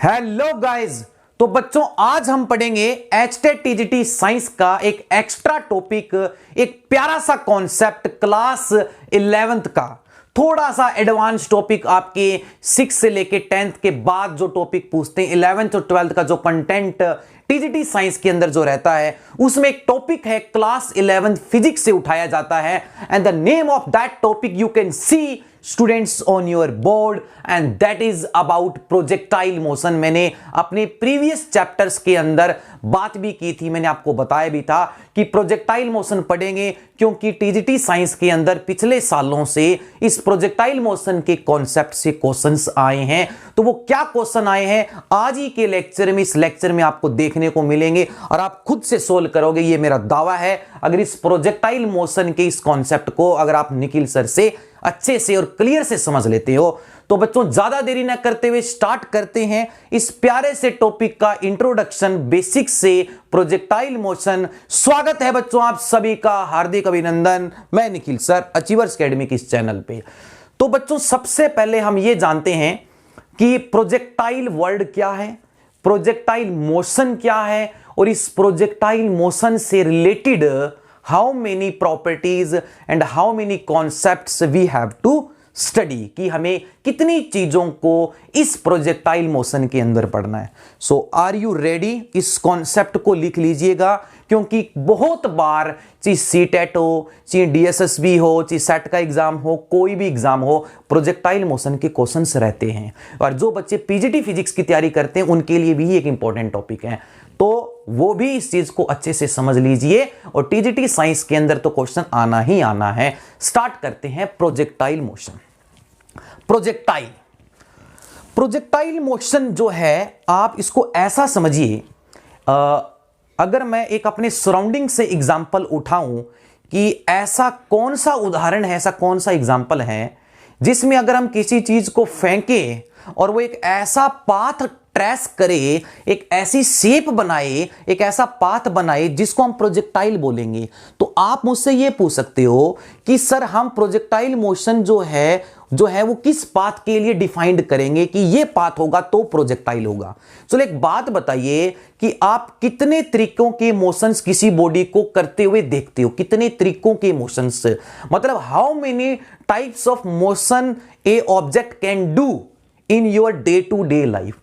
Hello guys. तो बच्चों आज हम पढ़ेंगे एचटेट टीजीटी साइंस का एक एक्स्ट्रा टॉपिक, एक प्यारा सा कॉन्सेप्ट क्लास 11th का, थोड़ा सा एडवांस टॉपिक। आपके 6 से लेके 10th के बाद जो टॉपिक पूछते हैं 11th और 12th का जो कंटेंट टीजीटी साइंस के अंदर जो रहता है उसमें एक टॉपिक है क्लास 11th फिजिक्स से उठाया जाता है। And the name of that topic you can see students on your board and that is about projectile motion. मैंने अपने प्रीवियस चैप्टर्स के अंदर बात भी की थी, मैंने आपको बताया भी था कि प्रोजेक्टाइल मोशन पढ़ेंगे क्योंकि टीजीटी साइंस के अंदर पिछले सालों से इस प्रोजेक्टाइल मोशन के कॉन्सेप्ट से क्वेश्चंस आए हैं। तो वो क्या क्वेश्चन आए हैं आज ही के लेक्चर में, इस लेक्चर में आपको देखने को मिलेंगे और आप खुद से सोल्व करोगे, ये मेरा दावा है। अगर इस प्रोजेक्टाइल मोशन के इस कॉन्सेप्ट को अगर आप निखिल सर से अच्छे से और क्लियर से समझ लेते हो तो बच्चों ज्यादा देरी ना करते हुए स्टार्ट करते हैं इस प्यारे से टॉपिक का इंट्रोडक्शन बेसिक्स से प्रोजेक्टाइल मोशन। स्वागत है बच्चों आप सभी का, हार्दिक अभिनंदन। मैं निखिल सर, अचीवर्स एकेडमी के इस चैनल पे। तो बच्चों सबसे पहले हम ये जानते हैं कि प्रोजेक्टाइल वर्ड क्या है, प्रोजेक्टाइल मोशन क्या है और इस प्रोजेक्टाइल मोशन से related how many properties and how many concepts we have to study, कि हमें कितनी चीजों को इस प्रोजेक्टाइल मोशन के अंदर पढ़ना है। सो आर यू रेडी? इस कॉन्सेप्ट को लिख लीजिएगा क्योंकि बहुत बार चाहे सीटेट हो, चाहे डीएसएसबी हो, चाहे सेट का एग्जाम हो, कोई भी एग्जाम हो, प्रोजेक्टाइल मोशन के क्वेश्चंस रहते हैं और जो बच्चे पीजीटी फिजिक्स की तैयारी करते हैं उनके लिए भी एक इंपॉर्टेंट टॉपिक है। तो वो भी इस चीज को अच्छे से समझ लीजिए और टीजीटी साइंस के अंदर तो क्वेश्चन आना ही आना है। स्टार्ट करते हैं प्रोजेक्टाइल मोशन। प्रोजेक्टाइल मोशन जो है आप इसको ऐसा समझिए, अगर मैं एक अपने सराउंडिंग से एग्जांपल उठाऊं कि ऐसा कौन सा उदाहरण है, ऐसा कौन सा एग्जांपल है जिसमें अगर हम किसी चीज को फेंकें और वो एक ऐसा पाथ ट्रेस करे, एक ऐसी शेप बनाए, एक ऐसा पाथ बनाए जिसको हम प्रोजेक्टाइल बोलेंगे। तो आप मुझसे ये पूछ सकते हो कि सर हम प्रोजेक्टाइल मोशन जो है वो किस पाथ के लिए डिफाइंड करेंगे कि ये पाथ होगा तो प्रोजेक्टाइल होगा। चलो एक बात बताइए कि आप कितने तरीकों के मोशंस किसी बॉडी को करते हुए देखते हो, कितने तरीकों के मोशंस, मतलब how many types of motion a object can do in your day to day life.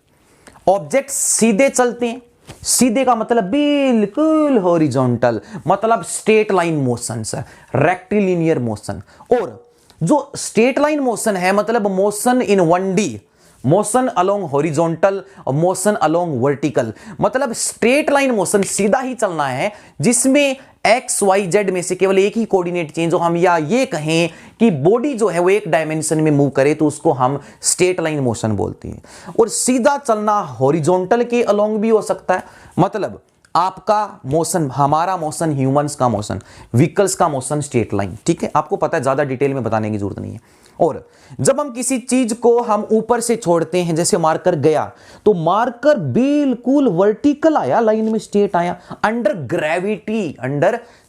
Object सीधे चलते हैं, सीधे का मतलब बिल्कुल हॉरिजॉन्टल, मतलब स्ट्रेट लाइन मोशन है, रेक्टिलिनियर मोशन। और जो स्ट्रेट लाइन मोशन है मतलब motion in 1D, motion along horizontal और मोशन अलोंग वर्टिकल, मतलब स्ट्रेट लाइन मोशन सीधा ही चलना है जिसमें एक्स वाई जेड में से केवल एक ही कोऑर्डिनेट चेंज हो। हम या ये कहें कि बॉडी जो है वो एक डायमेंशन में मूव करे तो उसको हम स्ट्रेट लाइन मोशन बोलते हैं। और सीधा चलना हॉरिजॉन्टल के अलोंग भी हो सकता है, मतलब आपका मोशन, हमारा मोशन, ह्यूमंस का मोशन, व्हीकल्स का मोशन स्ट्रेट लाइन, ठीक है, आपको पता है, ज्यादा डिटेल में बताने की जरूरत नहीं है। और जब हम किसी चीज को हम ऊपर से छोड़ते हैं, जैसे मार्कर गया तो मार्कर बिल्कुल वर्टिकल आया, लाइन में स्ट्रेट आया, अंडर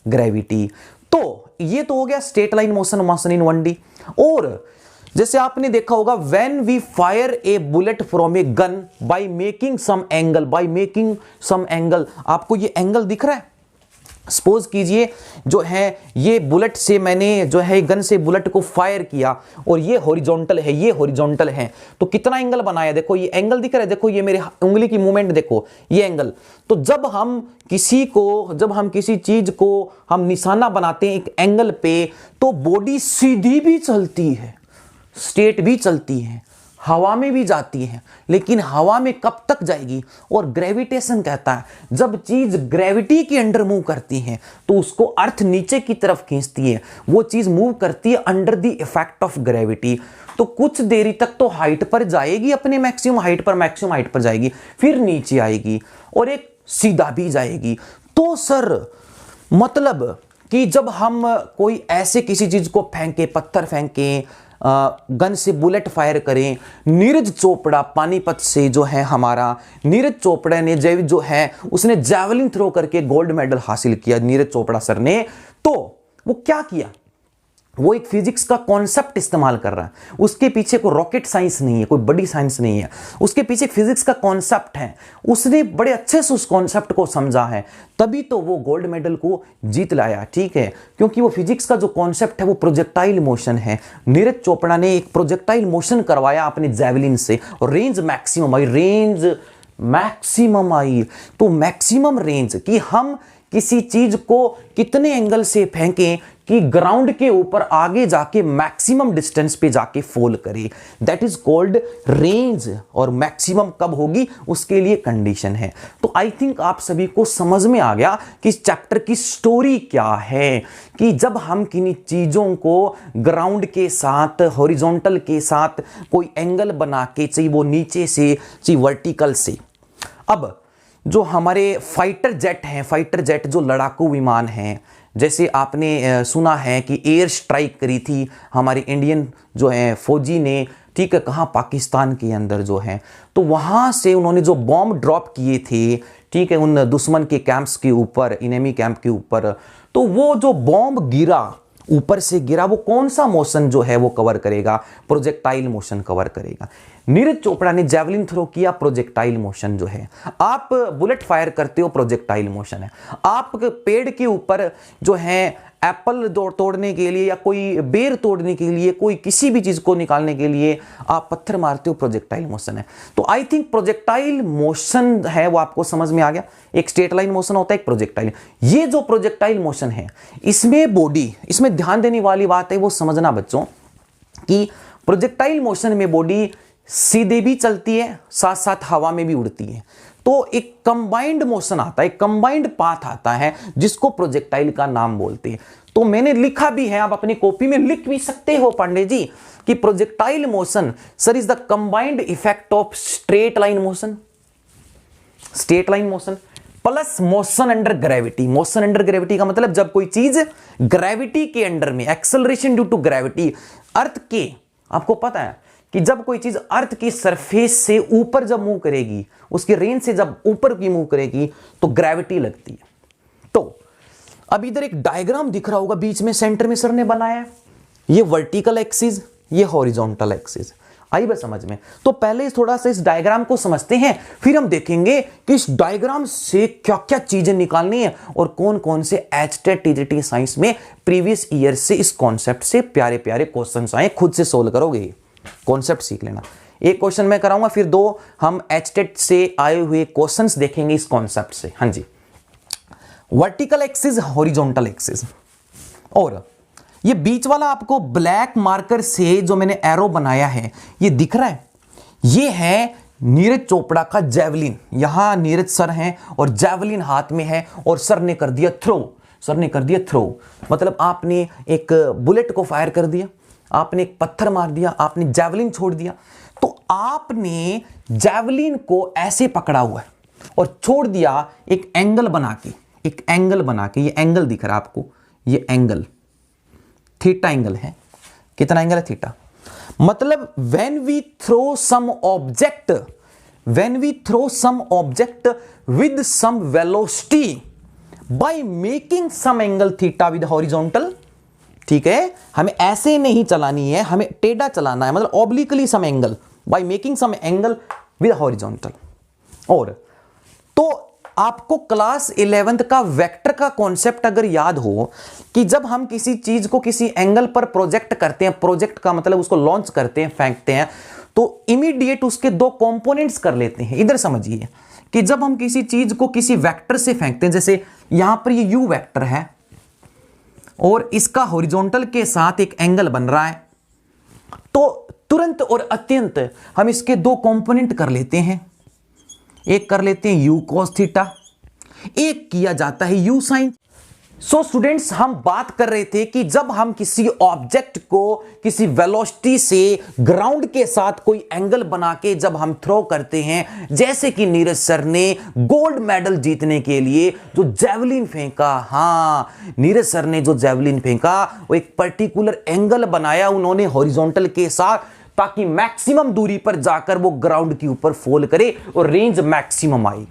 ग्रेविटी। तो ये तो हो गया straight line motion, motion in 1D। और जैसे आपने देखा होगा when we fire a bullet from a gun by making some angle, आपको ये एंगल दिख रहा है? सपोज कीजिए जो है ये बुलेट से मैंने जो है गन से बुलेट को फायर किया और ये हॉरिजॉन्टल है, ये हॉरिजॉन्टल है, तो कितना एंगल बनाया, देखो ये एंगल दिख रहा है, देखो ये मेरे उंगली की मूवमेंट देखो, ये एंगल। तो जब हम किसी चीज को हम निशाना बनाते हैं एक एंगल पे तो बॉडी सीधी भी चलती है, स्ट्रेट भी चलती है, हवा में भी जाती है, लेकिन हवा में कब तक जाएगी? और ग्रेविटेशन कहता है जब चीज ग्रेविटी के अंडर मूव करती है तो उसको अर्थ नीचे की तरफ खींचती है, वो चीज मूव करती है under the effect of gravity. तो कुछ देरी तक तो हाइट पर जाएगी, अपने मैक्सिमम हाइट पर जाएगी, फिर नीचे आएगी और एक सीधा भी जाएगी। तो सर मतलब कि जब हम कोई ऐसे किसी चीज को फेंके, पत्थर फेंके, गन से बुलेट फायर करें, नीरज चोपड़ा पानीपत से जो है हमारा नीरज चोपड़ा ने जो है उसने जैवलिन थ्रो करके गोल्ड मेडल हासिल किया, नीरज चोपड़ा सर ने। तो वो क्या किया, वो एक फिजिक्स का कॉन्सेप्ट इस्तेमाल कर रहा है, उसके पीछे कोई रॉकेट साइंस नहीं है, कोई बड़ी साइंस नहीं है, उसके पीछे फिजिक्स का कॉन्सेप्ट है, उसने बड़े अच्छे से उस कॉन्सेप्ट को समझा है, तभी तो वो गोल्ड मेडल को जीत लाया। ठीक है, क्योंकि वो फिजिक्स का जो कॉन्सेप्ट है वो प्रोजेक्टाइल मोशन है। नीरज चोपड़ा ने एक प्रोजेक्टाइल मोशन करवाया अपने जेवलिन से और रेंज मैक्सिमम आई, तो मैक्सिमम रेंज कि हम किसी चीज को कितने एंगल से फेंकें कि ग्राउंड के ऊपर आगे जाके मैक्सिमम डिस्टेंस पे जाके फॉल करे, दैट इज कॉल्ड रेंज। और मैक्सिमम कब होगी उसके लिए कंडीशन है। तो आई थिंक आप सभी को समझ में आ गया कि इस चैप्टर की स्टोरी क्या है, कि जब हम किन्हीं चीजों को ग्राउंड के साथ हॉरिजॉन्टल के साथ कोई एंगल बना के, चाहे वो नीचे से चाहे वर्टिकल से। अब जो हमारे फाइटर जेट हैं, फाइटर जेट जो लड़ाकू विमान हैं, जैसे आपने सुना है कि एयर स्ट्राइक करी थी हमारे इंडियन जो है फौजी ने, ठीक है, कहाँ, पाकिस्तान के अंदर जो है, तो वहाँ से उन्होंने जो बॉम्ब ड्रॉप किए थे, ठीक है, उन दुश्मन के कैंप्स के ऊपर, इनेमी कैंप के ऊपर, तो वो जो बॉम्ब गिरा, ऊपर से गिरा, वो कौन सा मोशन जो है वो कवर करेगा, प्रोजेक्टाइल मोशन कवर करेगा। नीरज चोपड़ा ने जेवलिन थ्रो किया, प्रोजेक्टाइल मोशन जो है। आप बुलेट फायर करते हो, प्रोजेक्टाइल मोशन है। आप पेड़ के ऊपर जो है एप्पल तोड़ने के लिए या कोई बेर तोड़ने के लिए, कोई किसी भी चीज को निकालने के लिए आप पत्थर मारते हो, प्रोजेक्टाइल मोशन है। तो आई थिंक प्रोजेक्टाइल मोशन है वो आपको समझ में आ गया। एक स्ट्रेट लाइन मोशन होता है, एक प्रोजेक्टाइल। ये जो प्रोजेक्टाइल मोशन है, इसमें बॉडी, इसमें ध्यान देने वाली बात है वो समझना बच्चों, कि प्रोजेक्टाइल मोशन में बॉडी सीधे भी चलती है, साथ साथ हवा में भी उड़ती है। तो एक कंबाइंड मोशन आता है, एक कंबाइंड पाथ आता है, जिसको प्रोजेक्टाइल का नाम बोलते हैं। तो मैंने लिखा भी है, आप अपनी कॉपी में लिख भी सकते हो पांडे जी, कि projectile motion sir is the combined effect of straight line motion, straight line motion plus motion under gravity. Motion under gravity का मतलब जब कोई चीज ग्रेविटी के अंडर में, एक्सेलरेशन ड्यू टू ग्रेविटी, अर्थ के, आपको पता है कि जब कोई चीज अर्थ की सरफेस से ऊपर जब मूव करेगी, उसकी रेंज से जब ऊपर की मूव करेगी तो ग्रेविटी लगती है। तो अब इधर एक डायग्राम दिख रहा होगा, बीच में सेंटर में सर ने बनाया है, ये वर्टिकल एक्सिस, ये हॉरिजॉन्टल एक्सिस। आई बस समझ में। तो पहले थोड़ा सा इस डायग्राम को समझते हैं, फिर हम देखेंगे कि इस डायग्राम से क्या क्या चीजें निकालनी है और कौन कौन से एचटेट टीजीटी साइंस में प्रीवियस ईयर से इस कॉन्सेप्ट से प्यारे प्यारे क्वेश्चंस आए, खुद से सोल्व करोगे, कॉन्सेप्ट सीख लेना। एक क्वेश्चन मैं कराऊंगा, फिर दो हम एचटेट से आए हुए क्वेश्चंस देखेंगे इस कॉन्सेप्ट से। हाँ जी, वर्टिकल एक्सिस, हॉरिजॉन्टल एक्सिस, और ये बीच वाला आपको ब्लैक मार्कर से जो मैंने एरो बनाया है ये दिख रहा है, ये है नीरज चोपड़ा का जेवलिन। यहां नीरज सर हैं और जेवलिन हाथ में है और सर ने कर दिया थ्रो, सर ने कर दिया थ्रो, मतलब आपने एक बुलेट को फायर कर दिया, आपने एक पत्थर मार दिया, आपने जेवलिन छोड़ दिया। तो आपने जेवलिन को ऐसे पकड़ा हुआ है और छोड़ दिया एक एंगल बना के, एक एंगल बना के, ये एंगल दिख रहा है आपको, ये एंगल थीटा एंगल है। कितना एंगल है? थीटा। मतलब when we throw some object, when we throw some object with some velocity by making some angle theta with horizontal, ठीक है, हमें ऐसे नहीं चलानी है, हमें टेढ़ा चलाना है, मतलब obliquely some angle by making some angle with horizontal. और तो आपको क्लास 11th का वेक्टर का कॉन्सेप्ट अगर याद हो कि जब हम किसी चीज को किसी एंगल पर प्रोजेक्ट करते हैं, प्रोजेक्ट का मतलब उसको लॉन्च करते हैं, फेंकते हैं, तो इमीडिएट उसके दो कंपोनेंट्स कर लेते हैं। इधर समझिए कि जब हम किसी चीज को किसी वेक्टर से फेंकते हैं, जैसे यहां पर ये u वेक्टर है और इसका हॉरिजॉन्टल के साथ एक एंगल बन रहा है, तो तुरंत और अत्यंत हम इसके दो कंपोनेंट कर लेते हैं। एक कर लेते हैं u cos थीटा, एक किया जाता है u sin। सो स्टूडेंट्स, हम बात कर रहे थे कि जब हम किसी ऑब्जेक्ट को किसी वेलोसिटी से ग्राउंड के साथ कोई एंगल बना के जब हम थ्रो करते हैं, जैसे कि नीरज सर ने गोल्ड मेडल जीतने के लिए जो जेवलिन फेंका, हाँ नीरज सर ने जो जेवलिन फेंका वो एक पर्टिकुलर एंगल बनाया उन्होंने हॉरिजॉन्टल के साथ, ताकि मैक्सिमम दूरी पर जाकर वो ग्राउंड के ऊपर फॉल करे और रेंज मैक्सिमम आई।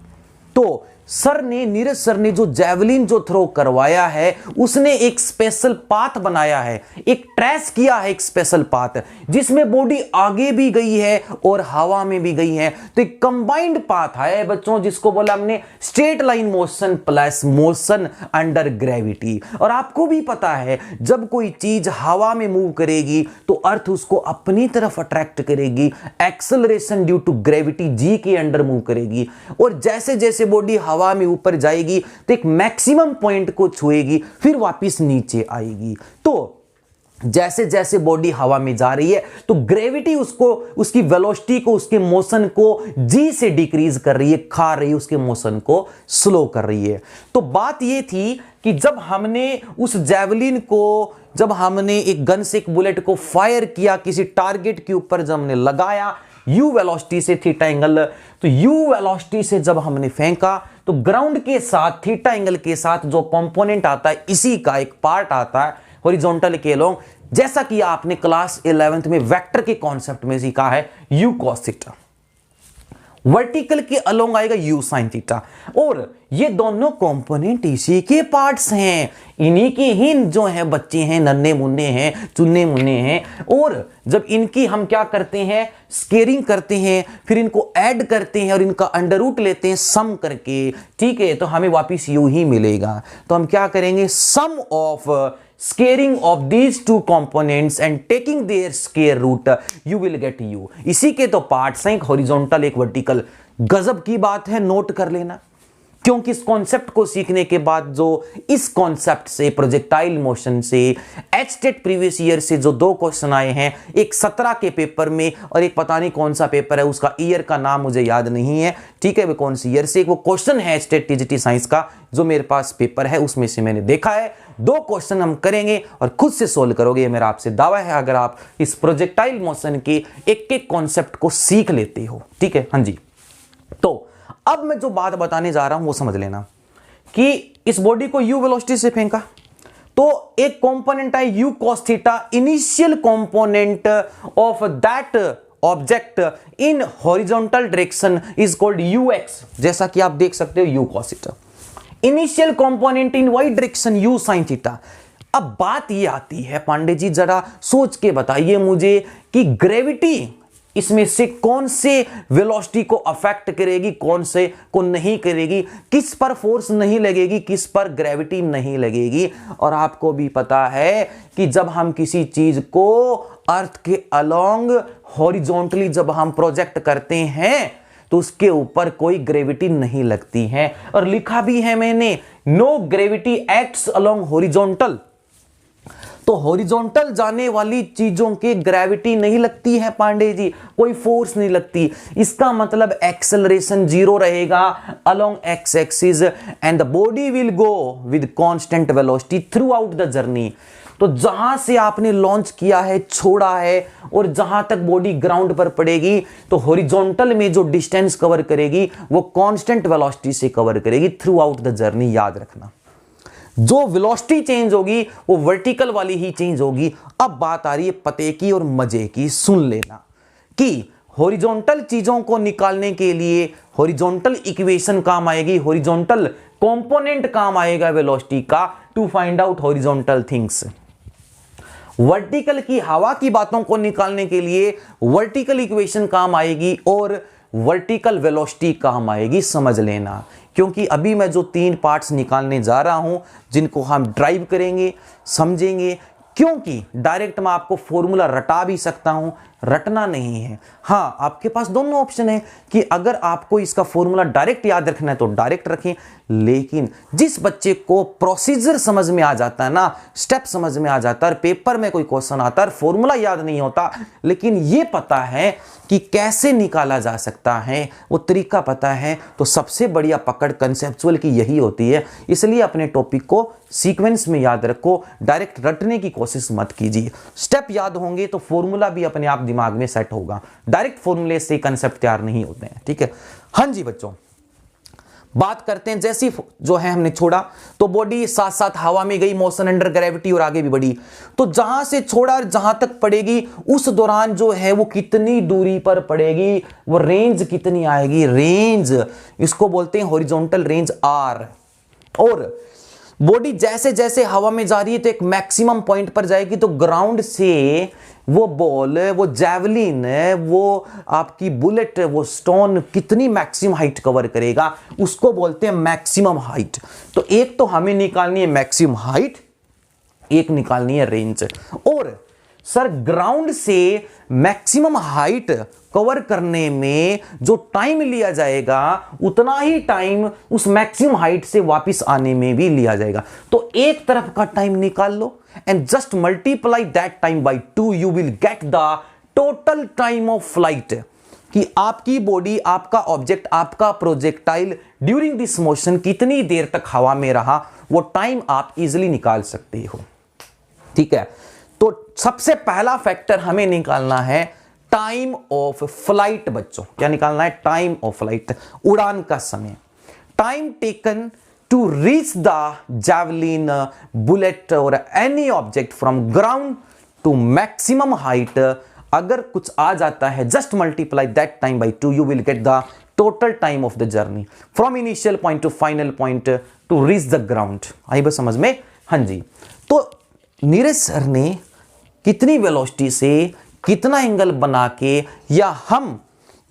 तो सर ने, नीरज सर ने जो जैवलिन जो थ्रो करवाया है, उसने एक स्पेशल पाथ बनाया है, एक ट्रेस किया है, एक स्पेशल पाथ जिसमें बॉडी आगे भी गई है और हवा में भी गई है। तो एक कंबाइंड पाथ है बच्चों, जिसको बोला हमने straight line motion plus motion under gravity. और आपको भी पता है जब कोई चीज हवा में मूव करेगी तो अर्थ उसको अपनी तरफ अट्रैक्ट करेगी, acceleration due to gravity G के अंडर मूव करेगी। और जैसे जैसे बॉडी हवा में ऊपर जाएगी तो एक मैक्सिमम पॉइंट को छुएगी, फिर वापस नीचे आएगी। तो जैसे जैसे बॉडी हवा में जा रही है तो ग्रेविटी उसको, उसकी वेलोसिटी को, उसके मोशन को जी से डिक्रीज कर रही है, खा रही है, उसके मोशन को स्लो कर रही है। तो बात यह थी कि जब हमने उस जैवलिन को, जब हमने एक गन से एक बुलेट को फायर किया किसी टारगेट के ऊपर, जब हमने लगाया यू वेलोसिटी से थीटा एंगल, तो यू वेलोसिटी से जब हमने फेंका तो ग्राउंड के साथ थीटा एंगल के साथ जो कंपोनेंट आता है, इसी का एक पार्ट आता है हॉरिजॉन्टल के अलोंग, जैसा कि आपने क्लास 11th में वेक्टर के कॉन्सेप्ट में सीखा है, यू कॉस थीटा। वर्टिकल के अलोंग आएगा यू साइन थीटा। और ये दोनों कंपोनेंट इसी के पार्ट्स हैं, इन्हीं के ही जो है बच्चे हैं, नन्हे मुन्ने हैं, चुन्ने मुन्ने हैं। और जब इनकी हम क्या करते हैं, स्केयरिंग करते हैं, फिर इनको ऐड करते हैं और इनका अंडर रूट लेते हैं सम करके, ठीक है, तो हमें वापिस यू ही मिलेगा। तो हम क्या करेंगे, सम of scaring of these two components and taking their square root you will get u। इसी के तो पार्ट्स हैं, एक हॉरिजॉन्टल एक वर्टिकल। गजब की बात है, नोट कर लेना, क्योंकि इस कॉन्सेप्ट को सीखने के बाद जो इस कॉन्सेप्ट से, प्रोजेक्टाइल मोशन से, एचटेट प्रीवियस ईयर से जो 2 क्वेश्चन आए हैं, एक 17 के पेपर में और एक पता नहीं कौन सा पेपर है, उसका ईयर का नाम मुझे याद नहीं है, ठीक है, वो कौन सी ईयर से, एक वो क्वेश्चन है एचटेट टीजीटी साइंस का जो मेरे पास पेपर है, उसमें से मैंने देखा है। 2 क्वेश्चन हम करेंगे और खुद से सोल्व करोगे, ये मेरा आपसे दावा है, अगर आप इस प्रोजेक्टाइल मोशन के एक एक कॉन्सेप्ट को सीख लेते हो, ठीक है। हाँ जी, तो अब मैं जो बात बताने जा रहा हूं वो समझ लेना कि इस बॉडी को यू वेलोसिटी से फेंका तो एक कंपोनेंट है u cos theta, initial component of that object in horizontal direction is called u x, जैसा कि आप देख सकते हो u cos theta. Initial component in y direction u sine theta. अब बात ये आती है, पांडे जी जरा सोच के बताइए मुझे कि ग्रेविटी इसमें से कौन से वेलोसिटी को अफेक्ट करेगी, कौन से को नहीं करेगी, किस पर फोर्स नहीं लगेगी, किस पर ग्रेविटी नहीं लगेगी। और आपको भी पता है कि जब हम किसी चीज को अर्थ के अलोंग हॉरिजॉन्टली जब हम प्रोजेक्ट करते हैं तो उसके ऊपर कोई ग्रेविटी नहीं लगती है। और लिखा भी है मैंने, no gravity acts along horizontal. तो हॉरिजॉन्टल जाने वाली चीजों के ग्रेविटी नहीं लगती है पांडे जी, कोई फोर्स नहीं लगती। इसका मतलब एक्सेलरेशन 0 रहेगा along x axis and the body will go with constant velocity through out the journey. तो जहां से आपने लॉन्च किया है, छोड़ा है, और जहां तक बॉडी ग्राउंड पर पड़ेगी तो हॉरिजॉन्टल में जो डिस्टेंस कवर करेगी वो कांस्टेंट वेलोसिटी से कवर करेगी थ्रू आउट द जर्नी। याद रखना, जो वेलोसिटी चेंज होगी वो वर्टिकल वाली ही चेंज होगी। अब बात आ रही है पते की और मजे की, सुन लेना कि हॉरिजॉन्टल चीजों को निकालने के लिए हॉरिजॉन्टल इक्वेशन काम आएगी, हॉरिजॉन्टल कंपोनेंट काम आएगा वेलोसिटी का, to find out horizontal things. Vertical की हवा की बातों को निकालने के लिए वर्टिकल इक्वेशन काम आएगी और वर्टिकल वेलोसिटी काम आएगी, समझ लेना। क्योंकि अभी मैं जो 3 पार्ट्स निकालने जा रहा हूं जिनको हम ड्राइव करेंगे, समझेंगे, क्योंकि डायरेक्ट मैं आपको फॉर्मूला रटा भी सकता हूं, रटना नहीं है। हाँ, आपके पास दोनों ऑप्शन है कि अगर आपको इसका फॉर्मूला डायरेक्ट याद रखना है तो डायरेक्ट रखें, लेकिन जिस बच्चे को प्रोसीजर समझ में आ जाता है ना, स्टेप समझ में आ जाता है, पेपर में कोई क्वेश्चन आता है, फॉर्मूला याद नहीं होता लेकिन ये पता है कि कैसे निकाला जा सकता है, वो तरीका पता है, तो सबसे बढ़िया पकड़ कंसेप्चुअल की यही होती है। इसलिए अपने टॉपिक को सीक्वेंस में याद रखो, डायरेक्ट रटने की कोशिश मत कीजिए। स्टेप याद होंगे तो फॉर्मूला भी अपने आप दिमाग में सेट होगा, डायरेक्ट फॉर्मूले से कंसेप्ट तैयार नहीं होते हैं, ठीक है। हाँ जी बच्चों, बात करते हैं, जैसी जो है हमने छोड़ा तो बॉडी साथ साथ हवा में गई, मोशन अंडर ग्रेविटी, और आगे भी बढ़ी। तो जहां से छोड़ा जहां तक पड़ेगी उस दौरान जो है वो कितनी दूरी पर पड़ेगी, वो रेंज कितनी आएगी, रेंज इसको बोलते हैं हॉरिजॉन्टल रेंज आर। और बॉडी जैसे जैसे हवा में जा रही है तो एक मैक्सिमम पॉइंट पर जाएगी, तो ग्राउंड से वो बॉल, वो जैवलिन, वो आपकी बुलेट, वो स्टोन कितनी मैक्सिमम हाइट कवर करेगा, उसको बोलते हैं मैक्सिमम हाइट। तो एक तो हमें निकालनी है मैक्सिमम हाइट, एक निकालनी है रेंज। और सर ग्राउंड से मैक्सिमम हाइट कवर करने में जो टाइम लिया जाएगा उतना ही टाइम उस मैक्सिमम हाइट से वापस आने में भी लिया जाएगा। तो एक तरफ का टाइम निकाल लो and just multiply that time by 2, you will get the total time of flight, कि आपकी बॉडी, आपका ऑब्जेक्ट, आपका प्रोजेक्टाइल ड्यूरिंग दिस मोशन कितनी देर तक हवा में रहा, वो टाइम आप इजीली निकाल सकते हो। ठीक है, तो सबसे पहला फैक्टर हमें निकालना है टाइम ऑफ फ्लाइट। बच्चों क्या निकालना है? टाइम ऑफ फ्लाइट, उड़ान का समय। Time taken to reach the javelin, bullet और any object from ground to maximum height. अगर कुछ आ जाता है just multiply that time by 2, you will get the total time of the journey from initial point to final point to reach the ground. आई बस समझ में? हाँ जी। तो नीरज सर ने कितनी वेलोसिटी से कितना एंगल बना के, या हम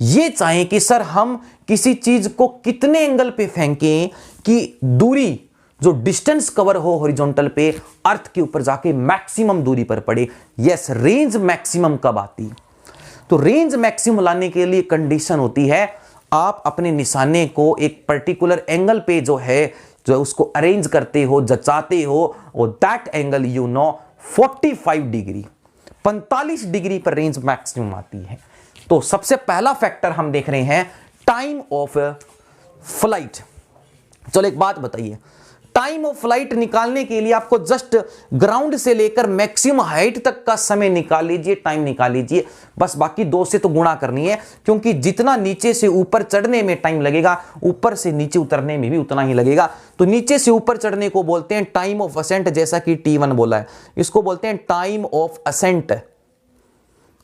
ये चाहें कि सर हम किसी चीज को कितने एंगल पे फेंकें कि दूरी जो डिस्टेंस कवर हो हॉरिजॉन्टल पे अर्थ के ऊपर जाके मैक्सिमम दूरी पर पड़े। यस, रेंज मैक्सिमम कब आती? तो रेंज मैक्सिमम लाने के लिए कंडीशन होती है आप अपने निशाने को एक पर्टिकुलर एंगल पे जो है जो उसको अरेंज करते हो, जचाते हो, और that angle you know 45 degree, 45 degree पर रेंज मैक्सिमम आती है। तो सबसे पहला फैक्टर हम देख रहे हैं टाइम ऑफ फ्लाइट। चलो एक बात बताइए, टाइम ऑफ फ्लाइट निकालने के लिए आपको जस्ट ग्राउंड से लेकर मैक्सिमम हाइट तक का समय निकाल लीजिए, टाइम निकाल लीजिए, बस। बाकी 2 से तो गुणा करनी है, क्योंकि जितना नीचे से ऊपर चढ़ने में टाइम लगेगा ऊपर से नीचे उतरने में भी उतना ही लगेगा। तो नीचे से ऊपर चढ़ने को बोलते हैं टाइम ऑफ असेंट, जैसा कि T1 बोला है, इसको बोलते हैं टाइम ऑफ असेंट।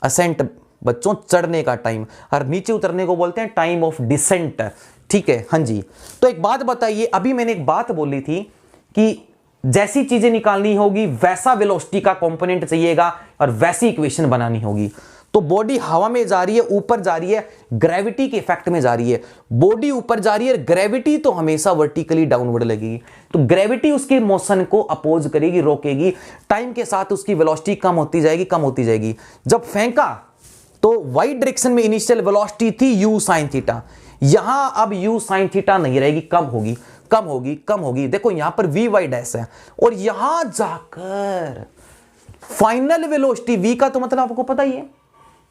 असेंट बच्चों चढ़ने का टाइम, और नीचे उतरने को बोलते हैं टाइम ऑफ डिसेंट। ठीक है, हाँ जी। तो एक बात बताइए, अभी मैंने एक बात बोली थी कि जैसी चीजें निकालनी होगी वैसा वेलोसिटी का कंपोनेंट चाहिएगा और वैसी इक्वेशन बनानी होगी। तो बॉडी हवा में जा रही है, ऊपर जा रही है, ग्रेविटी के इफेक्ट में जा रही है। बॉडी ऊपर जा रही है, ग्रेविटी तो हमेशा वर्टिकली डाउनवर्ड लगेगी, तो ग्रेविटी उसके मोशन को अपोज करेगी, रोकेगी। टाइम के साथ उसकी वेलोसिटी कम होती जाएगी, कम होती जाएगी। जब फेंका तो वाई डायरेक्शन में इनिशियल वेलोसिटी थी u sin थीटा, यहां अब u sin थीटा नहीं रहेगी, कम होगी, कम होगी, कम होगी। देखो यहां पर वी वाई डैश है, और यहां जाकर फाइनल वेलोसिटी, v का तो मतलब आपको पता ही है,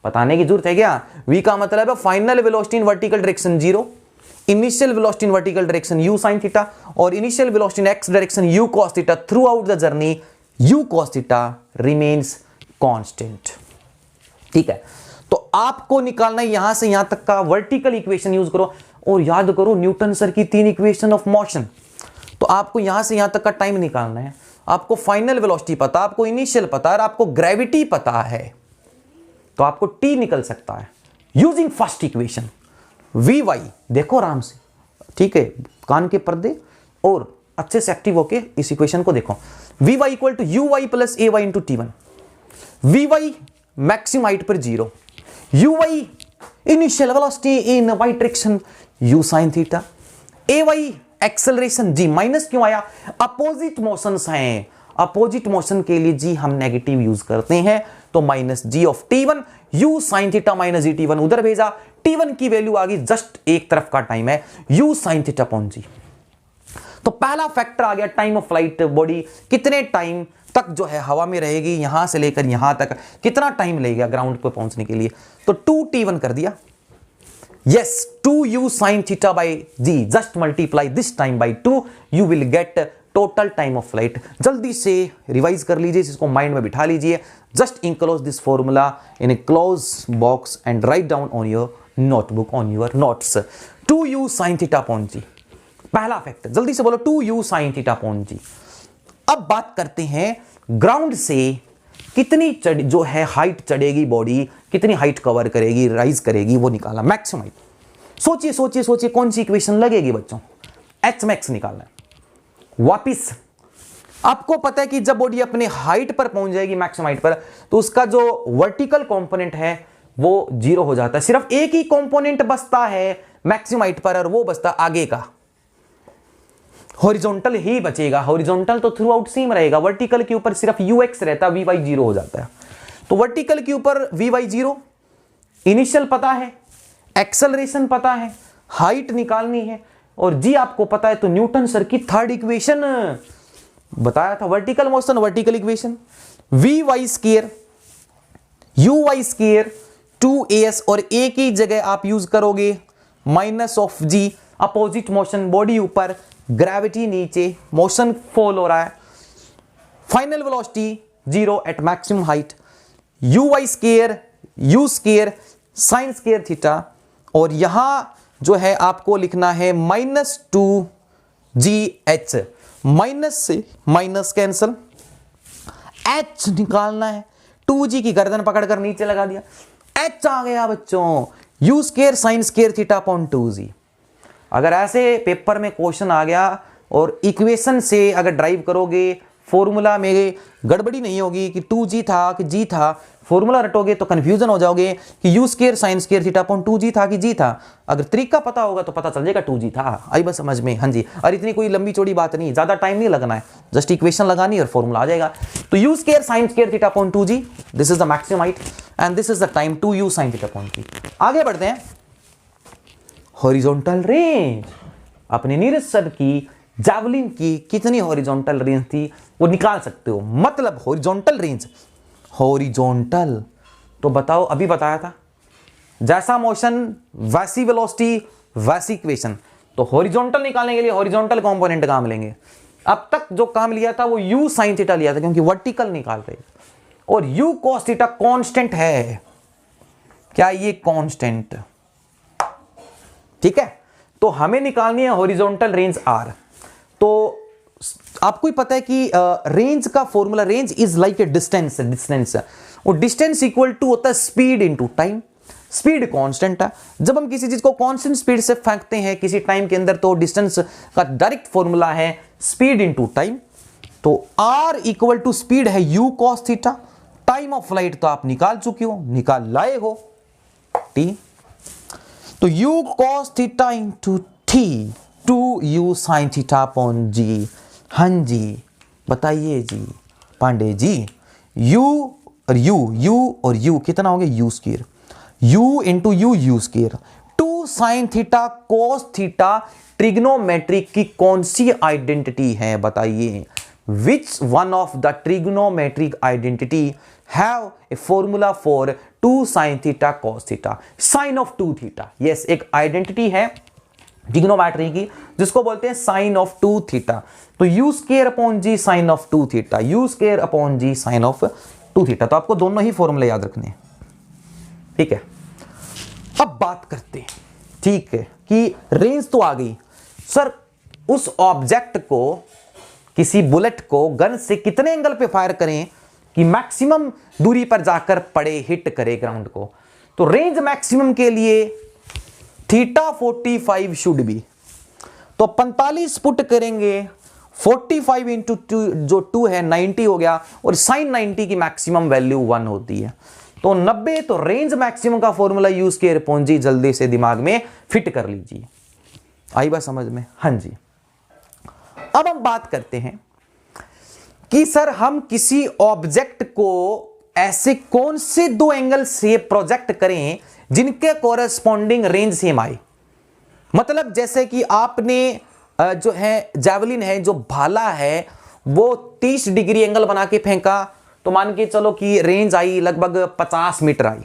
बताने की जरूरत है क्या? v का मतलब है final velocity in vertical direction 0, initial velocity in vertical direction u sin theta, और initial velocity in x direction u cos theta. Throughout the journey u cos theta remains constant. ठीक है, तो आपको निकालना है यहां से यहां तक का वर्टिकल इक्वेशन यूज करो, और याद करो न्यूटन सर की 3 इक्वेशन ऑफ मोशन। तो आपको यहां से यहां तक का टाइम निकालना है, आपको फाइनल वेलोसिटी पता, आपको इनिशियल पता, और आपको ग्रेविटी पता है, तो आपको टी निकल सकता है using first equation v y. देखो आराम से, ठीक है, कान के पर्दे और अच्छे से एक्टिव होके इस इक्वेशन को देखो। V y equal to u y plus a y into T1। V y maximum height पर 0, u y initial velocity in y direction u sin theta, a y acceleration g, minus क्यों आया? Opposite motions हैं, opposite motion के लिए g हम negative use करते हैं, तो minus g of T1, u sin theta minus g T1 उधर भेजा, T1 की वैल्यू आ गई, जस्ट एक तरफ का टाइम है u sin theta upon G. तो पहला फैक्टर आ गया टाइम ऑफ फ्लाइट, बॉडी कितने टाइम तक जो है हवा में रहेगी, यहां से लेकर यहां तक कितना टाइम लगेगा ग्राउंड पर पहुंचने के लिए। तो 2T1 कर दिया, यस 2u sin थीटा by g, just multiply this time by 2, you will get total time of flight. जल्दी से रिवाइज कर लीजिए, इसको माइंड में बिठा लीजिए। Just enclose this formula in A close box and write down on your notebook, on your notes. 2u sin theta upon g, पहला factor, जल्दी से बोलो 2u sin थीटा अपॉन जी। अब बात करते हैं ग्राउंड से कितनी जो है हाइट चढ़ेगी बॉडी, कितनी हाइट कवर करेगी, राइज करेगी, वो निकालना मैक्सिमम हाइट। सोचिए सोचिए सोचिए कौन सी इक्वेशन लगेगी बच्चों, एच मैक्स निकालना है। वापिस आपको पता है कि जब बॉडी अपने हाइट पर पहुंच जाएगी, मैक्सिमम हाइट पर, तो उसका जो वर्टिकल कंपोनेंट है वो 0 हो जाता है। सिर्फ एक ही कंपोनेंट बचता है मैक्सिमम हाइट पर, और वो बचता आगे का, हॉरिजॉन्टल ही बचेगा। हॉरिजॉन्टल तो थ्रू आउट सेम रहेगा, वर्टिकल के ऊपर सिर्फ ux रहता है, vy 0 हो जाता है। तो वर्टिकल के ऊपर vy 0, इनिशियल पता है, एक्सेलरेशन पता है, हाइट निकालनी है, और जी आपको पता है। तो न्यूटन सर की थर्ड इक्वेशन बताया था, vertical motion vertical equation, vy square uy square 2as, और एक ही जगह आप यूज करोगे minus of g, opposite motion, body ऊपर, ग्रेविटी नीचे, मोशन फॉल हो रहा है, final velocity 0 at maximum height, uy square u square sine square theta, और यहां जो है आपको लिखना है -2gh, माइनस से माइनस कैंसल, h निकालना है, 2g की गर्दन पकड़कर नीचे लगा दिया, h आ गया बच्चों, u square sine square theta upon 2g। अगर ऐसे पेपर में क्वेश्चन आ गया और इक्वेशन से अगर ड्राइव करोगे, फॉर्मूला में गड़बड़ी नहीं होगी कि 2g था कि g था, फॉर्मूला रटोगे तो कंफ्यूजन हो जाओगे कि u square sine square theta upon 2g था कि g था। अगर तरीका पता होगा तो पता चल जाएगा 2g था। आई बस समझ में, हाँ जी। और इतनी कोई लंबी चौड़ी बात नहीं, ज्यादा टाइम नहीं लगना है, जस्ट इक्वेशन लगानी और फॉर्मूला आ जाएगा। तो u square sine square theta upon 2g, this is the maximum height and this is the time 2u sine theta upon g। आगे बढ़ते हैं, हॉरिजॉन्टल रेंज, अपने नीरज सर की जावलिन की कितनी हॉरिजॉन्टल रेंज थी वो निकाल सकते हो। मतलब हॉरिजॉन्टल रेंज, हॉरिजॉन्टल तो बताओ, अभी बताया था, जैसा मोशन वैसी वेलोसिटी वैसी इक्वेशन। तो हॉरिजॉन्टल निकालने के लिए हॉरिजॉन्टल कंपोनेंट काम लेंगे। अब तक जो काम लिया था वो u sin थीटा लिया था, क्योंकि वर्टिकल निकाल रहे, और u cos थीटा कांस्टेंट है। क्या ये कांस्टेंट? ठीक है, तो हमें निकालनी है हॉरिजॉन्टल रेंज r। तो आपको ही पता है कि रेंज का formula, range is like a distance, distance, और डिस्टेंस इक्वल टू होता है speed into time. Speed constant है, जब हम किसी चीज को कांस्टेंट स्पीड से फेंकते हैं किसी टाइम के अंदर, तो डिस्टेंस का डायरेक्ट फॉर्मूला है स्पीड इनटू टाइम। तो r इक्वल टू स्पीड है u cos theta, time of flight तो आप निकाल चुके हो, निकाल लाए हो t, तो u cos theta into t 2u sin theta upon g। हाँ जी बताइए जी पांडे जी, u और u कितना हो गया, u square, u into u square, 2 sine theta cos theta trigonometric की कौन सी आइडेंटिटी है बताइए। Which one of the trigonometric identity have a formula for 2 sine theta cos theta, sine of 2 theta. Yes, एक identity है trigonometry की जिसको बोलते हैं साइन ऑफ 2 थीटा। तो u square upon g sine of 2 theta, u square upon g sine of 2 theta. तो आपको दोनों ही फॉर्मूले याद रखने हैं, ठीक है। अब बात करते हैं, ठीक है, कि रेंज तो आ गई सर, उस ऑब्जेक्ट को, किसी बुलेट को गन से कितने एंगल पे फायर करें कि मैक्सिमम दूरी पर जाकर पड़े, हिट करे ग्राउंड को। तो रेंज मैक्सिमम के लिए थीटा 45 शुड बी, तो 45 पुट करेंगे, 45 इंटू 2 जो 2 है 90 हो गया, और साइन 90 की मैक्सिमम वैल्यू 1 होती है, तो 90। तो रेंज मैक्सिमम का फॉर्मूला यूज स्क्वायर अपॉन जी, जल्दी से दिमाग में फिट कर लीजिए। आई बात समझ में? हाँ जी। अब हम बात करते हैं कि सर हम किसी ऑब्जेक्ट को ऐसे कौन से 2 एंगल से प्रोजेक्ट करें जिनके कोरेस्पॉन्डिंग रेंज सेम आए। मतलब जैसे कि आपने जो है जैवलिन है, जो भाला है, वो 30 डिग्री एंगल बना के फेंका, तो मान के चलो कि रेंज आई लगभग 50 मीटर आई।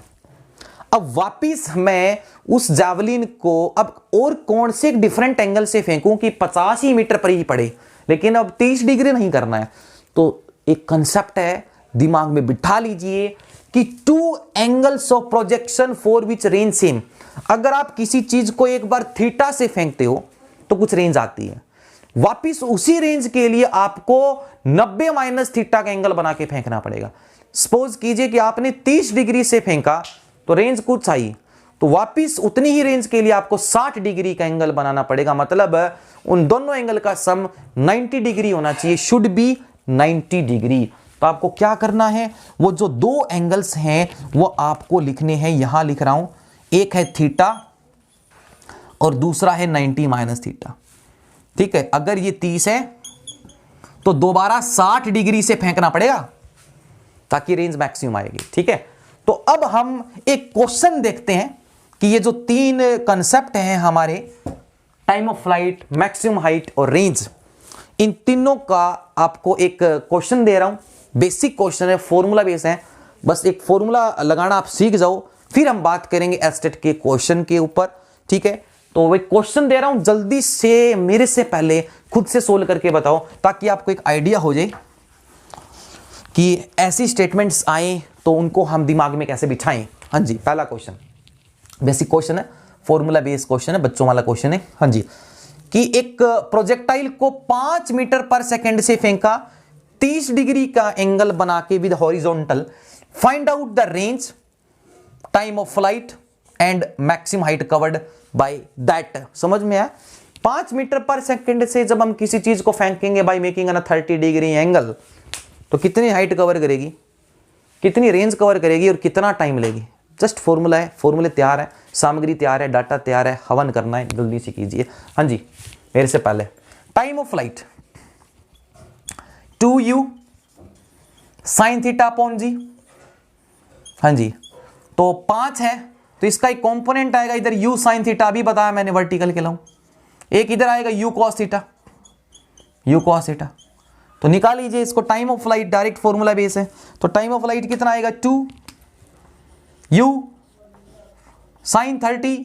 अब वापिस मैं उस जैवलिन को अब और कौन से एक डिफरेंट एंगल से फेंकूं कि 50 ही मीटर पर ही पड़े, लेकिन अब 30 डिग्री नहीं करना है। तो एक कंसेप्ट है, दिमाग में बिठा लीजिए कि 2 angles of projection for which range same. अगर आप किसी चीज को एक बार थीटा से फेंकते हो तो कुछ रेंज आती है। वापिस उसी रेंज के लिए आपको 90 माइनस थीटा का एंगल बना के फेंकना पड़ेगा। सपोज कीजिए कि आपने 30 डिग्री से फेंका तो रेंज कुछ आई, तो वापिस उतनी ही रेंज के लिए आपको 60 डिग्री का एंगल बनाना पड़ेगा। मतलब उन दोनों एंगल का सम 90 डिग्री होना चाहिए, शुड बी 90 डिग्री। तो आपको क्या करना है, वो जो दो एंगल्स हैं वो आपको लिखने हैं, यहां लिख रहा हूं, एक है थीटा और दूसरा है 90 माइनस थीटा। ठीक है, अगर ये 30 है तो दोबारा 60 डिग्री से फेंकना पड़ेगा ताकि रेंज मैक्सिमम आएगी। ठीक है, तो अब हम एक क्वेश्चन देखते हैं कि ये जो तीन कंसेप्ट हैं हमारे, time of flight, maximum height और रेंज, इन तीनों का आपको एक क्वेश्चन दे रहा हूं। बेसिक क्वेश्चन है, फॉर्मूला बेस है, बस एक फॉर्मूला लगाना आप सीख जाओ, फिर हम बात करेंगे एस्टेट के क्वेश्चन के ऊपर। ठीक है, तो वे क्वेश्चन दे रहा हूं, जल्दी से मेरे से पहले खुद से सोल्व करके बताओ ताकि आपको एक आइडिया हो जाए कि ऐसी स्टेटमेंट्स आए तो उनको हम दिमाग में कैसे बिठाएं। हाँ जी, पहला क्वेश्चन बेसिक क्वेश्चन है, फॉर्मूला बेस्ड क्वेश्चन है, बच्चों वाला क्वेश्चन है। हाँ जी, कि एक प्रोजेक्टाइल को 5 मीटर पर सेकंड से फेंका, 30 डिग्री का एंगल बना के with horizontal, find out the range, time of flight and maximum height covered by that. समझ में आया? 5 मीटर पर सेकंड से जब हम किसी चीज को फेंकेंगे by making an 30 degree angle, तो कितनी हाइट कवर करेगी, कितनी रेंज कवर करेगी और कितना टाइम लेगी। जस्ट फॉर्मूला है, फॉर्मूले तैयार है, सामग्री तैयार है, डाटा तैयार है, हवन करना है, जल्दी से कीजिए। हाँ जी, मेरे से पहले time of flight 2u sine theta upon G. हाँ जी, तो 5 है तो इसका एक कंपोनेंट आएगा इधर u साइन थीटा, अभी बताया मैंने वर्टिकल के लाऊं, एक इधर आएगा u cos theta, u cos theta. तो निकाल लीजिए इसको, time of flight direct formula base है, तो टाइम ऑफ फ्लाइट कितना आएगा 2u साइन 30,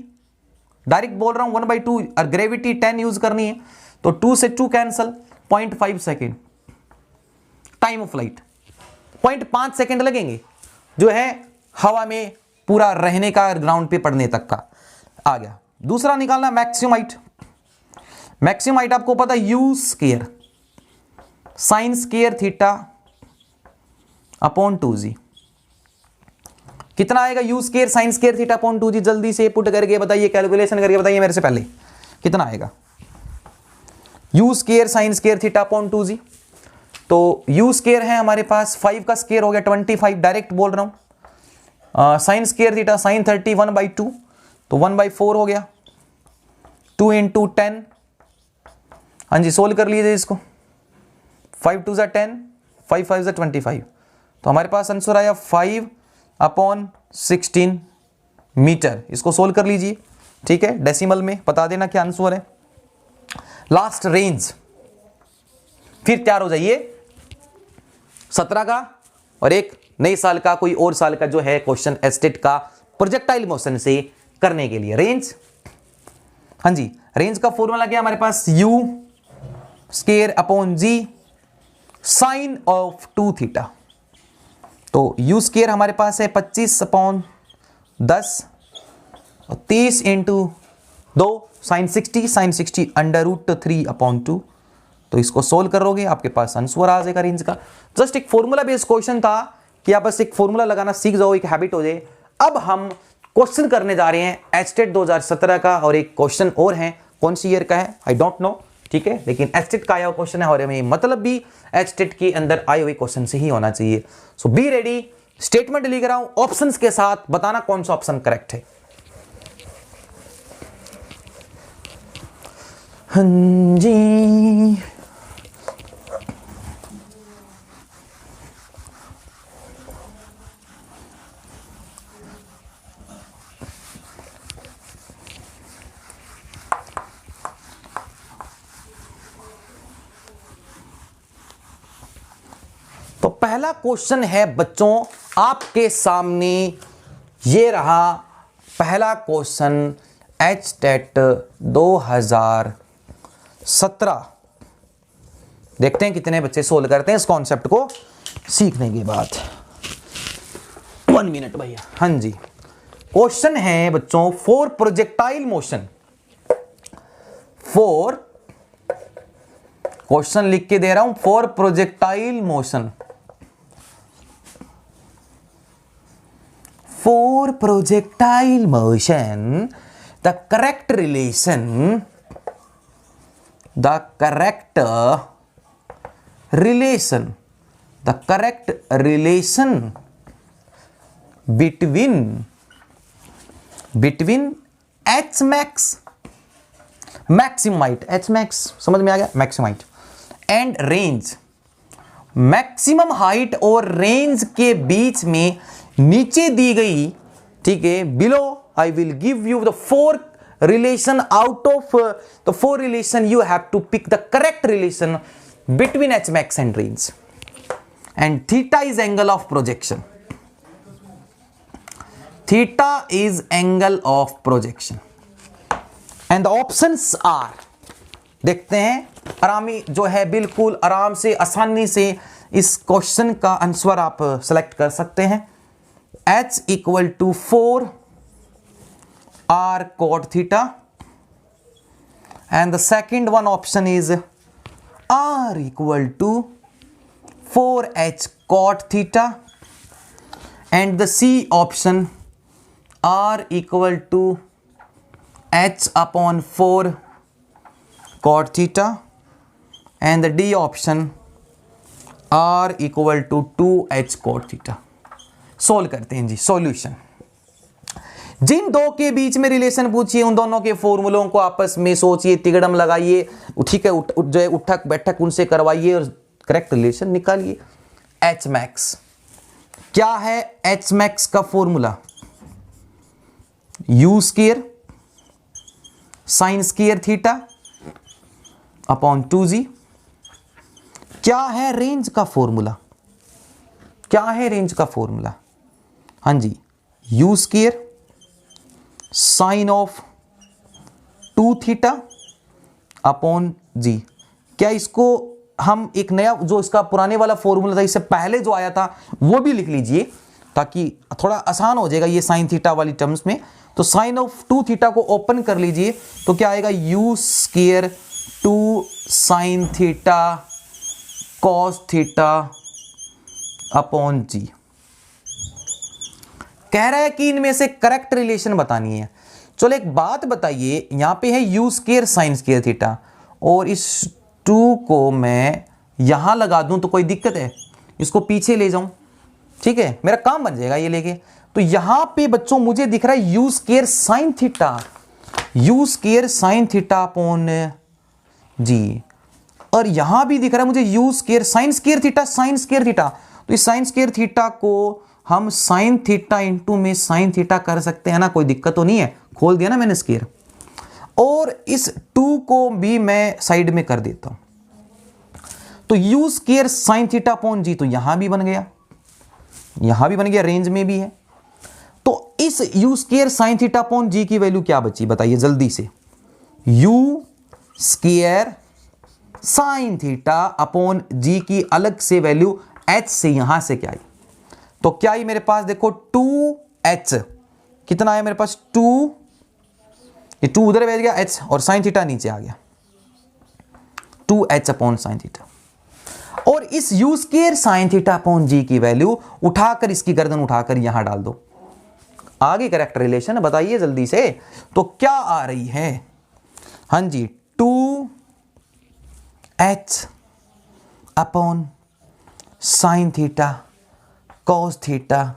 डायरेक्ट बोल रहा हूं 1/2, और ग्रेविटी 10 यूज करनी है तो 2 से 2 cancel, 0.5 second time of flight, 0.5 second लगेंगे जो है हवा में पूरा रहने का, ग्राउंड पे पड़ने तक का आ गया। दूसरा निकालना मैक्सिमम हाइट, मैक्सिमम हाइट आपको पता है u square sine square theta upon 2g, कितना आएगा u square sine square theta upon 2g, जल्दी से पुट करके बताइए, कैलकुलेशन करके बताइए मेरे से पहले, कितना आएगा u square sine square theta upon 2g। तो u स्क्वायर है हमारे पास, 5 का स्क्वायर हो गया 25, डायरेक्ट बोल रहा हूं, साइन स्क्वायर थीटा साइन 30 1/2, तो 1/4 हो गया, 2 × 10। हाँ जी, सोल्व कर लीजिए इसको, 5 2 10, 5 5 25, तो हमारे पास आंसर आया 5/16 मीटर। इसको सोल्व कर लीजिए, ठीक है, डेसिमल में बता देना क्या आंसर है। लास्ट रेंज, फिर तैयार हो जाइए 17 का और एक नए साल का, कोई और साल का जो है क्वेश्चन एस्टेट का प्रोजेक्टाइल मोशन से करने के लिए। रेंज, हाँ जी, रेंज का फॉर्मूला क्या हमारे पास, u square upon g sine of 2 theta. तो u स्क्वायर हमारे पास है 25/10 और 30 × 2 साइन 60 √3/2। तो इसको सोल्व करोगे आपके पास आंसर आ जाएगा रेंज का। जस्ट एक फॉर्मूला बेस्ड क्वेश्चन था कि आप बस एक फॉर्मूला लगाना सीख जाओ, एक हैबिट हो जाए। अब हम क्वेश्चन करने जा रहे हैं एस्टेट 2017 का, और एक क्वेश्चन और है, कौन सी ईयर का है आई डोंट नो, ठीक है, लेकिन एस्टेट का आया हुआ क्वेश्चन है और हमें मतलब भी एस्टेट के अंदर आए हुए क्वेश्चन से ही होना चाहिए। सो बी रेडी, स्टेटमेंट लिख रहा हूं ऑप्शंस के साथ, बताना कौन सा ऑप्शन करेक्ट है। हाँ जी, तो पहला क्वेश्चन है बच्चों आपके सामने, ये रहा पहला क्वेश्चन एचटेट 2017। देखते हैं कितने बच्चे सोल्व करते हैं इस कॉन्सेप्ट को सीखने के बाद। 1 मिनट भैया। हाँ जी, क्वेश्चन है बच्चों, for projectile motion for, question लिख के दे रहा हूं, for projectile motion, for projectile motion the correct relation between H max, maximum height, H max समझ में आ गया, maximum height and range, maximum height और रेंज के बीच में नीचे दी गई, ठीक है, below I will give you the 4 relation, out of the 4 relation you have to pick the correct relation between H max and range, and theta is angle of projection, theta is angle of projection and the options are, देखते हैं आरामी जो है, बिल्कुल आराम से आसानी से इस क्वेश्चन का आंसर आप सेलेक्ट कर सकते हैं। H equal to 4 R cot theta, and the second one option is R equal to 4H cot theta, and the C option R equal to H upon 4 cot theta, and the D option R equal to 2H cot theta। Solve करते हैं जी। Solution, जिन दो के बीच में relation पूछिए उन दोनों के फॉर्मूलों को आपस में सोचिए, तिगड़म लगाइए, ठीक है, जो है उठक बैठक उनसे करवाइए और करेक्ट रिलेशन निकालिए। एच मैक्स क्या है? एच मैक्स का formula you square sine square theta upon 2g। क्या है रेंज का फॉर्मूला? क्या है रेंज का फॉर्मूला? हाँ जी, U square sine of 2 theta upon G. क्या इसको हम एक नया, जो इसका पुराने वाला फॉर्मूला था, इससे पहले जो आया था वो भी लिख लीजिए ताकि थोड़ा आसान हो जाएगा ये साइन थीटा वाली टर्म्स में। तो साइन ऑफ 2 थीटा को ओपन कर लीजिए तो क्या आएगा? U square 2 sine theta cos theta upon G. कह रहा है कि इनमें से करेक्ट रिलेशन बतानी है। चलो एक बात बताइए, यहां पे है U square sine square theta और इस 2 को मैं यहां लगा दूं तो कोई दिक्कत है? इसको पीछे ले जाऊं, ठीक है, मेरा काम बन जाएगा ये लेके। तो यहां पे बच्चों मुझे दिख रहा है U square sine theta, U square sine theta upon G, और यहां भी दिख रहा है मुझे U square sine square theta sine square theta. तो इस साइन स्क्वायर थीटा को हम साइन थीटा इंटू में साइन थीटा कर सकते हैं ना, कोई दिक्कत तो नहीं है, खोल दिया ना मैंने स्क्वायर। और इस 2 को भी मैं साइड में कर देता हूं तो U square sine theta upon G, तो यहां भी बन गया, यहां भी बन गया, रेंज में भी है। तो इस U square sine theta upon G की वैल्यू क्या बची बताइए जल्दी से? U square sine theta upon G की अलग से वैल्यू एच से यहां से क्या आई? तो क्या ही मेरे पास देखो 2h, कितना है मेरे पास 2, ये 2 उधर बैठ गया h और साइन थीटा नीचे आ गया 2h अपॉन साइन थीटा। और इस U square sine theta upon G की वैल्यू उठाकर, इसकी गर्दन उठाकर यहां डाल दो, आगे करेक्ट रिलेशन बताइए जल्दी से। तो क्या आ रही है? हाँ जी, 2h upon sine theta cos theta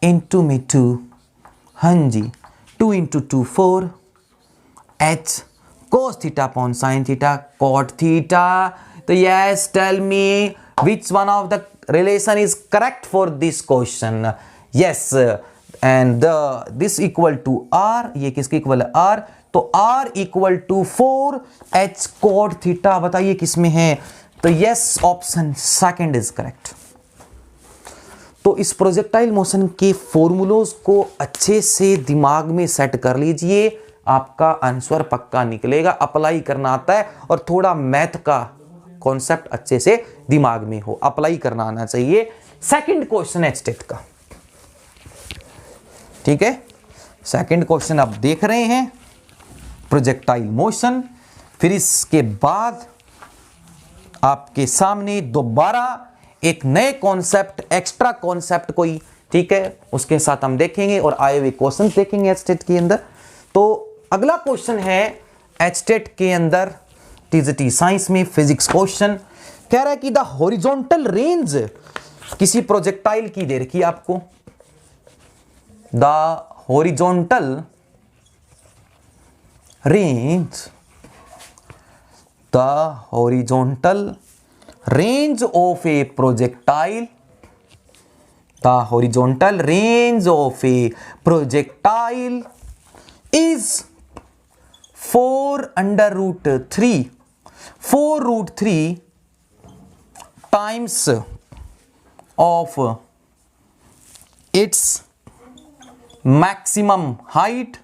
into में 2, हाँ जी, 2 into 2 4 h cos theta upon sine theta cot theta. तो yes, tell me which one of the relation is correct for this question? yes, and this equal to r, ये किसके equal है? r। तो r equal to 4h cot theta, बताइए किसमें है? तो yes, option second is correct. तो इस प्रोजेक्टाइल मोशन के फॉर्मूलोज को अच्छे से दिमाग में सेट कर लीजिए, आपका आंसर पक्का निकलेगा। अप्लाई करना आता है और थोड़ा मैथ का कॉन्सेप्ट अच्छे से दिमाग में हो, अप्लाई करना आना चाहिए। सेकंड क्वेश्चन है स्टेट का, ठीक है। सेकंड क्वेश्चन आप देख रहे हैं, प्रोजेक्टाइल मोशन फिर इसके बाद आपके सामने दोबारा एक नए कॉन्सेप्ट, एक्स्ट्रा कॉन्सेप्ट कोई, ठीक है, उसके साथ हम देखेंगे और आए हुए क्वेश्चन देखेंगे एचटेट के अंदर। तो अगला क्वेश्चन है एचटेट के अंदर टीजीटी साइंस में फिजिक्स क्वेश्चन कह रहा है कि द हॉरिजॉन्टल रेंज किसी प्रोजेक्टाइल की दे रखी है आपको। The horizontal range, the horizontal range of A projectile, the horizontal range of a projectile is 4 under root 3 times of its maximum height,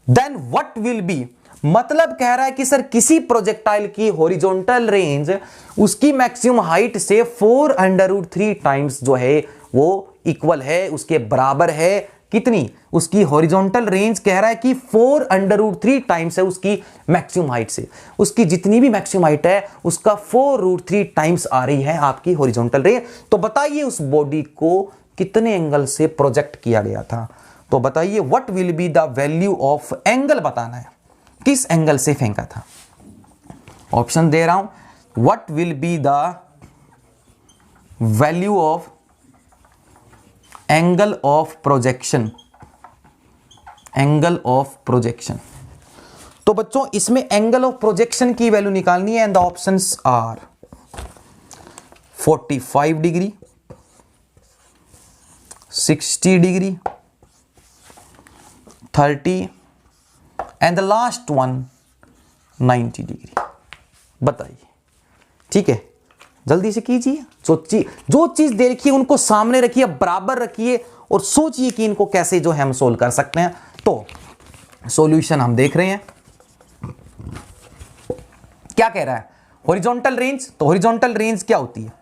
then what will be, मतलब कह रहा है कि सर किसी प्रोजेक्टाइल की हॉरिजॉन्टल रेंज उसकी maximum height से 4 under root 3 times जो है वो इक्वल है, उसके बराबर है कितनी, उसकी हॉरिजॉन्टल रेंज कह रहा है कि 4 अंडर रूट 3 टाइम्स है उसकी मैक्सिमम हाइट से, उसकी जितनी भी मैक्सिमम हाइट है उसका 4 रूट 3 टाइम्स आ रही है आपकी हॉरिजॉन्टल रेंज। तो बताइए उस बॉडी को कितने एंगल से प्रोजेक्ट किया गया था। तो बताइए what will be the value of angle, बताना है किस एंगल से फेंका था। ऑप्शन दे रहा हूं, what will be the value of angle of projection, angle of projection. तो बच्चों इसमें एंगल ऑफ प्रोजेक्शन की वैल्यू निकालनी है and the options are 45 degree, 60 degree, 30 and the last one 90 degree. बताइए, ठीक है, जल्दी से कीजिए। जो चीज दे रखी है उनको सामने रखिए, बराबर रखिए और सोचिए कि इनको कैसे जो है हम सोल्व कर सकते हैं। तो सॉल्यूशन हम देख रहे हैं, क्या कह रहा है हॉरिजॉन्टल रेंज। तो हॉरिजॉन्टल रेंज क्या होती है,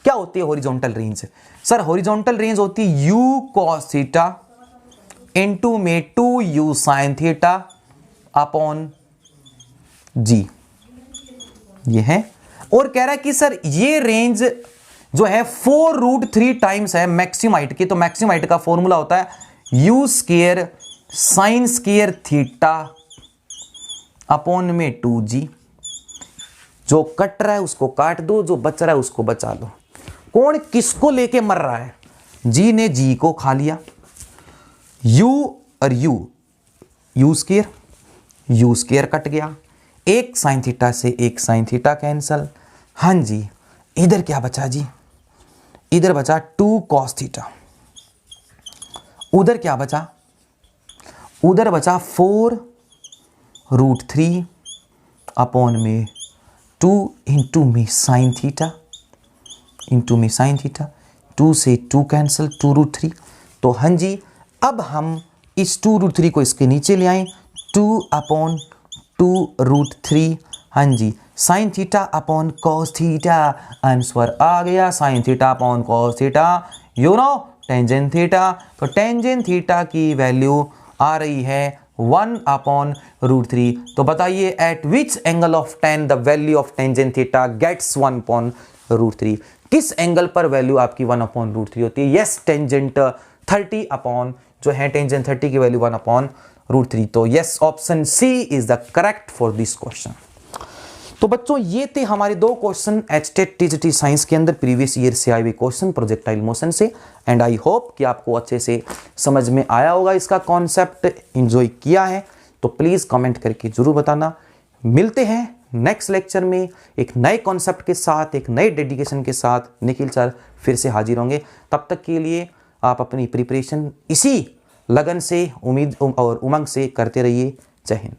क्या होती है horizontal range? Sir horizontal range होती है यू कॉस थीटा इनटू में 2u साइन थीटा अपॉन जी, ये है। और कह रहा है कि सर ये रेंज जो है 4 रूट 3 टाइम्स है मैक्सिमम हाइट की। तो मैक्सिमम हाइट का फॉर्मूला होता है U square sine square theta upon में 2g। जो कट रहा है उसको काट दो, जो बच रहा है उसको बचा लो। कौन किसको लेके मर रहा है? जी ने जी को खा लिया, यू और यू स्क्वायर कट गया, एक साइन थीटा से एक साइन थीटा कैंसल। हाँ जी, इधर क्या बचा जी, इधर बचा 2 कॉस थीटा। उधर क्या बचा, उधर बचा 4 रूट 3 अपॉन में 2 इंटू में साइन थीटा, इंटू में साइन थीटा। 2 से 2 कैंसल, 2 रूट 3। तो हाँ जी, अब हम इस 2 रूट 3 को इसके नीचे ले आए, 2 अपॉन 2 रूट 3। हाँ जी, sine theta upon cos theta, answer आ गया sine theta upon cos theta, you know tangent theta. तो टेंजेंट थीटा की वैल्यू आ रही है 1 अपॉन रूट 3। तो बताइए at which angle of 10 the value of tangent theta gets 1 upon root 3। किस एंगल पर वैल्यू आपकी 1 अपॉन रूट 3 होती है? यस, टेंजेंट 30 अपॉन जो है टेंजेंट 30 की वैल्यू 1 अपॉन रूट 3। तो yes, option C is the correct for this question. तो बच्चों ये थे हमारे 2 क्वेश्चन एचटेट टीजीटी साइंस के अंदर प्रीवियस ईयर से आए हुए क्वेश्चन प्रोजेक्टाइल मोशन से। एंड आई होप कि आपको अच्छे से समझ में आया होगा, इसका कॉन्सेप्ट एंजॉय किया है। तो प्लीज कमेंट करके जरूर बताना। मिलते हैं नेक्स्ट लेक्चर में एक नए कॉन्सेप्ट के साथ, एक नए डेडिकेशन के साथ निखिल सर फिर से हाजिर होंगे। तब तक के लिए आप अपनी प्रिपरेशन इसी लगन से, उम्मीद और उमंग से करते रहिए। जय हिंद।